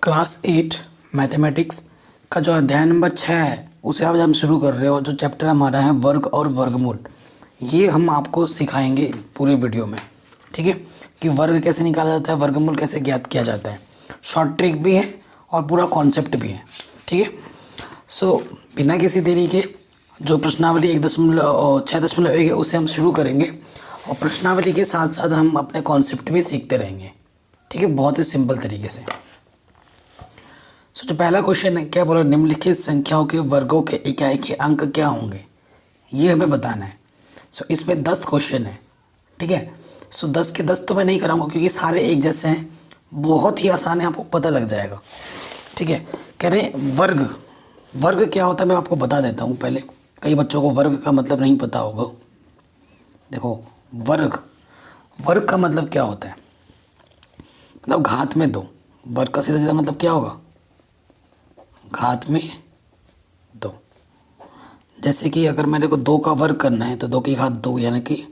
Class 8 mathematics का जो अध्याय नंबर 6 है उसे आज हम शुरू कर रहे हो। जो चैप्टर हमारा है वर्ग और वर्गमूल, ये हम आपको सिखाएंगे पूरे वीडियो में। ठीक है, कि वर्ग कैसे निकाला जाता है, वर्गमूल कैसे ज्ञात किया जाता है। शॉर्ट ट्रिक भी है और पूरा कॉन्सेप्ट भी है। ठीक है, सो बिना किसी देरी के जो प्रश्नावली 1.6.1 है उसे हम शुरू करेंगे और प्रश्नावली के साथ साथ हम अपने कॉन्सेप्ट भी सीखते रहेंगे। ठीक है, बहुत ही सिंपल तरीके से। जो पहला क्वेश्चन है, क्या बोला, निम्नलिखित संख्याओं के वर्गों के इकाई के अंक क्या होंगे, ये हमें बताना है। इसमें 10 क्वेश्चन है। ठीक है, 10 के 10 तो मैं नहीं कराऊंगा क्योंकि सारे एक जैसे हैं, बहुत ही आसान है, आपको पता लग जाएगा। ठीक है, कह रहे हैं वर्ग, वर्ग क्या होता है मैं आपको बता देता हूँ पहले। कई बच्चों को वर्ग का मतलब नहीं पता होगा। देखो, वर्ग, वर्ग का मतलब क्या होता है, मतलब घात में 2। वर्ग का सीधा सीधा मतलब क्या होगा, घात में 2। जैसे कि अगर मेरे को 2 का वर्ग करना है तो 2 की घात 2, यानी कि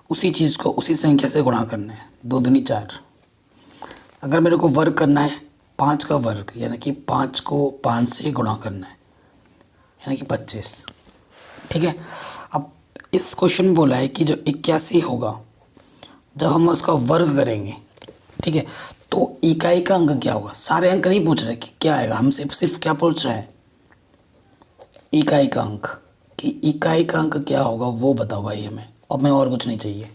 उसी चीज़ को उसी संख्या से गुणा करना है, 2 दूनी 4। अगर मेरे को वर्ग करना है 5 का वर्ग, यानी कि 5 को 5 से गुणा करना है, यानी कि 25। ठीक है, अब इस क्वेश्चन में बोला है कि जो 81 होगा जब हम उसका वर्ग करेंगे, ठीक है, तो इकाई का अंक क्या होगा। सारे अंक नहीं पूछ रहे कि क्या आएगा, हमसे सिर्फ क्या पूछ रहा है, इकाई का अंक, कि इकाई का अंक क्या होगा वो बताओ भाई हमें, और मैं और कुछ नहीं चाहिए।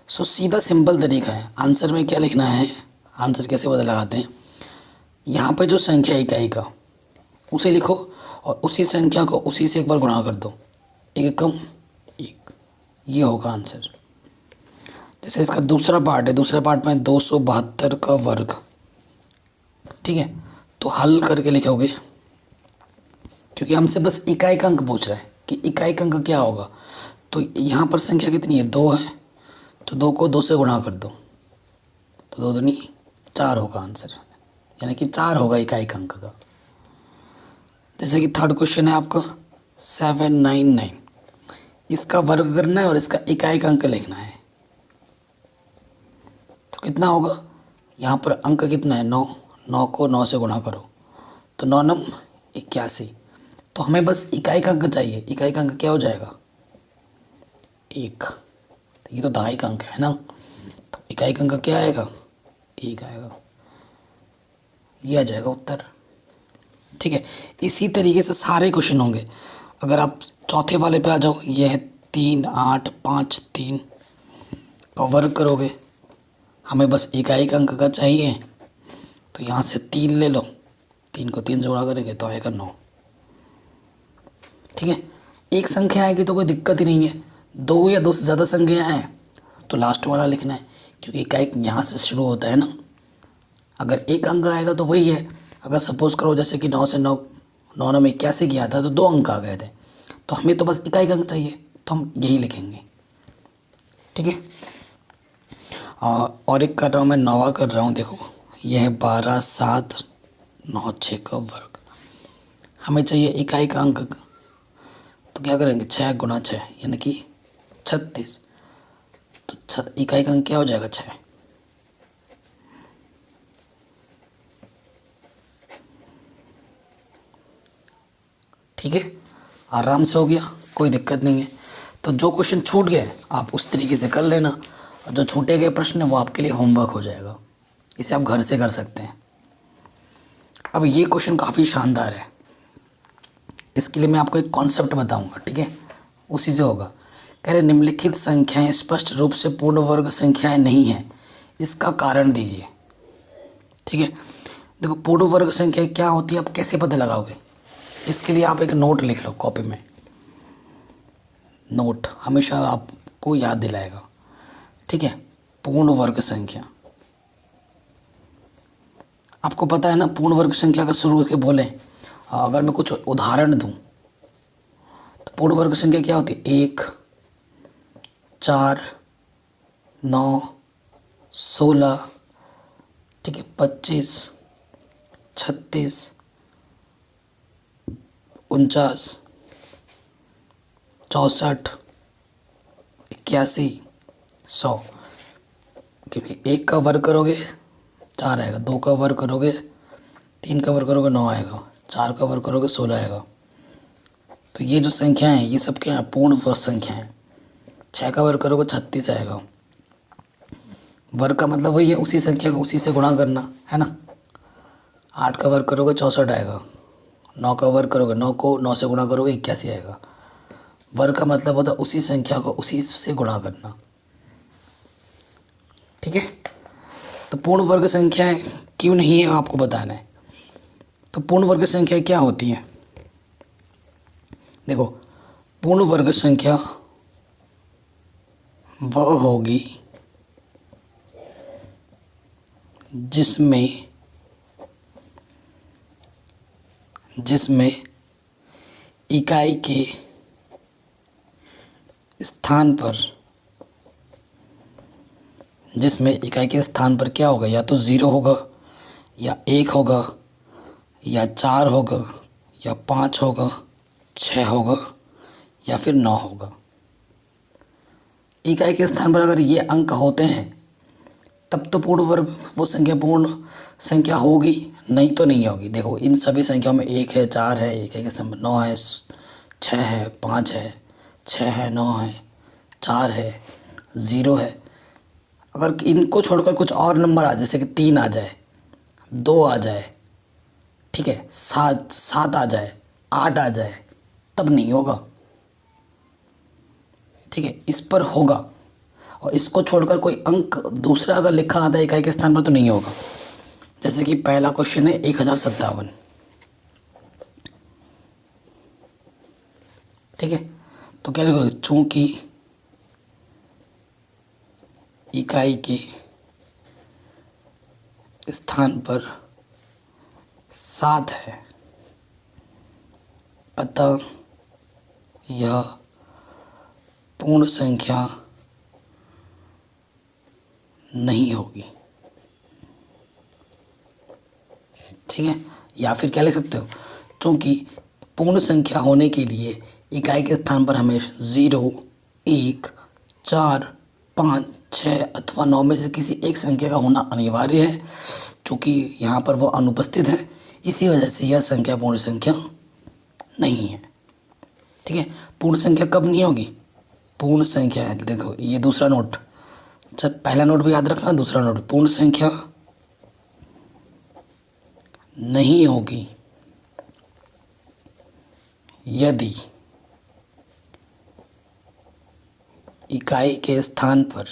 सीधा सिंपल तरीका है। आंसर में क्या लिखना है, आंसर कैसे पता लगाते हैं, यहाँ पे जो संख्या इकाई का उसे लिखो और उसी संख्या को उसी से एक बार गुणा कर दो, एक कम एक, ये होगा आंसर। जैसे इसका दूसरा पार्ट है, दूसरे पार्ट में 272 का वर्ग। ठीक है, तो हल करके लिखोगे, क्योंकि हमसे बस इकाई का अंक पूछ रहा है कि इकाई का अंक क्या होगा। तो यहाँ पर संख्या कितनी है, 2 है, तो 2 को 2 से गुणा कर दो, तो 2 दूनी 4 होगा आंसर, यानी कि 4 होगा इकाई का अंक का। जैसे कि थर्ड क्वेश्चन है आपका 799, इसका वर्ग करना है और इसका इकाई का अंक लिखना है, तो कितना होगा, यहाँ पर अंक कितना है 9, 9 को 9 से गुणा करो तो 9 9 81। तो हमें बस इकाई का अंक चाहिए। इकाई का अंक क्या हो जाएगा, 1। तो ये तो दहाई का अंक है ना, तो इकाई का अंक क्या आएगा, 1 आएगा, ये आ जाएगा उत्तर। ठीक है, इसी तरीके से सारे क्वेश्चन होंगे। अगर आप चौथे वाले पे आ जाओ, ये है 3 8 5 3 का वर्ग करोगे, हमें बस इकाई का अंक का चाहिए, तो यहाँ से 3 ले लो, 3 को 3 से गुणा करेंगे तो आएगा 9। ठीक है, एक संख्या आएगी तो कोई दिक्कत ही नहीं है। 2 या 2 से ज़्यादा संख्या हैं तो लास्ट वाला लिखना है, क्योंकि इकाई यहाँ से शुरू होता है ना। अगर एक अंक आएगा तो वही है। अगर सपोज़ करो जैसे कि 9 से 9 9 में 81 किया था तो 2 अंक आ गए थे, तो हमें तो बस इकाई का अंक चाहिए, तो हम यही लिखेंगे। ठीक है, और एक कर रहा हूँ मैं, 9वां कर रहा हूँ। देखो, यह है 12 7 9 6 का वर्ग। हमें चाहिए इकाई का अंक, तो क्या करेंगे, 6 गुणा 6 यानी कि 36। तो इकाई का अंक क्या हो जाएगा, 6। ठीक है, आराम से हो गया, कोई दिक्कत नहीं है। तो जो क्वेश्चन छूट गए आप उस तरीके से कर लेना, और जो छूटे गए प्रश्न वो आपके लिए होमवर्क हो जाएगा, इसे आप घर से कर सकते हैं। अब ये क्वेश्चन काफ़ी शानदार है, इसके लिए मैं आपको एक कॉन्सेप्ट बताऊंगा। ठीक है, उसी से होगा। कह रहे निम्नलिखित संख्याएं स्पष्ट रूप से पूर्ण वर्ग संख्याएं नहीं हैं, इसका कारण दीजिए। ठीक है, देखो पूर्ण वर्ग संख्या क्या होती है, आप कैसे पता लगाओगे, इसके लिए आप एक नोट लिख लो कॉपी में। नोट हमेशा आपको याद दिलाएगा। ठीक है, पूर्ण वर्ग संख्या, आपको पता है ना, पूर्ण वर्ग संख्या अगर शुरू करके बोले, अगर मैं कुछ उदाहरण दूं तो पूर्ण वर्ग संख्या क्या होती है, 1 4 9 16, ठीक है, 25 36 49 64 81 100। क्योंकि 1 का वर्ग करोगे 4 आएगा, 2 का वर्ग करोगे 3 का वर्ग करोगे 9 आएगा, 4 का वर्ग करोगे 16 आएगा। तो ये जो संख्या है ये सब क्या है, पूर्ण वर्ग संख्या है। 6 का वर्ग करोगे 36 आएगा। वर्ग का मतलब वही है, उसी संख्या को उसी से गुणा करना है ना। 8 का वर्ग करोगे 64 आएगा। 9 का वर्ग करोगे, 9 को 9 से गुणा करोगे 81 आएगा। वर्ग का मतलब होता है उसी संख्या को उसी से गुणा करना, ठीक है। तो पूर्ण वर्ग संख्याएं क्यों नहीं है आपको बताना है। तो पूर्ण वर्ग संख्या क्या होती हैं, देखो पूर्ण वर्ग संख्या वह होगी जिसमें इकाई के स्थान पर क्या होगा, या तो 0 होगा, या 1 होगा, या 4 होगा, या 5 होगा, 6 होगा, या फिर 9 होगा। इकाई के स्थान पर अगर ये अंक होते हैं तब तो पूर्ण वर्ग वो संख्या पूर्ण संख्या होगी, नहीं तो नहीं होगी। देखो इन सभी संख्याओं में 1 है, 4 है, इकाई के स्थान पर 9 है, 6 है, 5 है, 6 है, 9 है, 4 है, 0 है। अगर इनको छोड़कर कुछ और नंबर आ जाए, जैसे कि 3 आ जाए, 2 आ जाए, ठीक है, 7 आ जाए, 8 आ जाए, तब नहीं होगा, ठीक है। इस पर होगा। और इसको छोड़कर कोई अंक दूसरा अगर लिखा आता है इकाई के स्थान पर तो नहीं होगा। जैसे कि पहला क्वेश्चन है 1057, ठीक है। तो क्या लिखोगे, चूंकि इकाई के स्थान पर 7 है अतः यह पूर्ण संख्या नहीं होगी, ठीक है। या फिर क्या लिख सकते हो, क्योंकि पूर्ण संख्या होने के लिए इकाई के स्थान पर हमें 0, 1, 4, 5, 6 अथवा 9 में से किसी एक संख्या का होना अनिवार्य है। चूँकि यहाँ पर वो अनुपस्थित है, इसी वजह से यह संख्या पूर्ण संख्या नहीं है, ठीक है। पूर्ण संख्या कब नहीं होगी, पूर्ण संख्या है, देखो ये दूसरा नोट, अच्छा पहला नोट भी याद रखना, दूसरा नोट, पूर्ण संख्या नहीं होगी यदि इकाई के स्थान पर,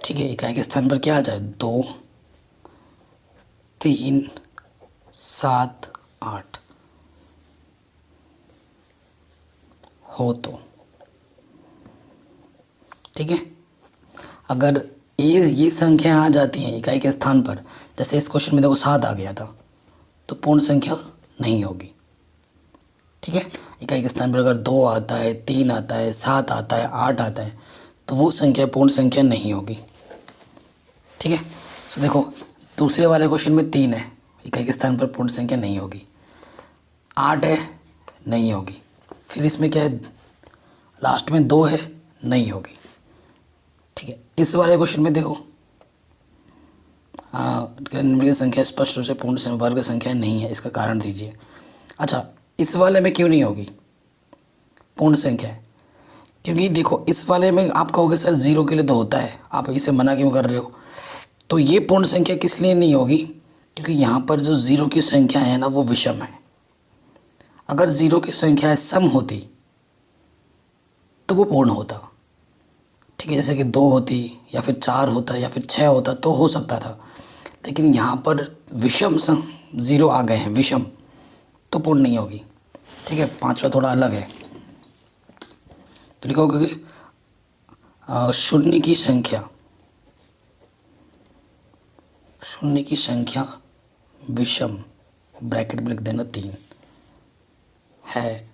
ठीक है, इकाई के स्थान पर क्या आ जाए, 2, 3, 7, 8 हो तो, ठीक है। अगर ये संख्या आ जाती हैं इकाई के स्थान पर, जैसे इस क्वेश्चन में देखो 7 आ गया था, तो पूर्ण संख्या नहीं होगी, ठीक है। इकाई के स्थान पर अगर 2 आता है, 3 आता है, 7 आता है, 8 आता है, तो वो संख्या पूर्ण संख्या नहीं होगी, ठीक है। तो देखो दूसरे वाले क्वेश्चन में 3 है, इकाई के स्थान पर पूर्ण संख्या नहीं होगी। 8 है, नहीं होगी। फिर इसमें क्या है, लास्ट में 2 है, नहीं होगी, ठीक है। इस वाले क्वेश्चन में देखो नंबर की संख्या स्पष्ट रूप से पूर्ण वर्ग संख्या नहीं है, इसका कारण दीजिए। अच्छा इस वाले में क्यों नहीं होगी पूर्ण संख्या है, क्योंकि देखो इस वाले में आप कहोगे सर 0 के लिए तो होता है, आप इसे मना क्यों कर रहे हो। तो ये पूर्ण संख्या किस लिए नहीं होगी, क्योंकि यहाँ पर जो 0 की संख्या है ना वो विषम है। अगर 0 की संख्या सम होती तो वो पूर्ण होता, ठीक है। जैसे कि 2 होती, या फिर 4 होता, या फिर 6 होता, तो हो सकता था। लेकिन यहाँ पर विषम 0 आ गए हैं, विषम, तो पूर्ण नहीं होगी, ठीक है। 5वां थोड़ा अलग है, तो लिखोगे कि शून्य की संख्या विषम, ब्रैकेट में लिख देना 3 है,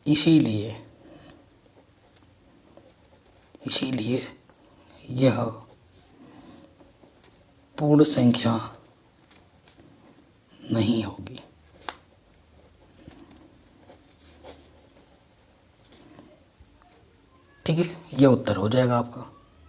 इसीलिए यह पूर्ण संख्या नहीं होगी, ठीक है। यह उत्तर हो जाएगा आपका।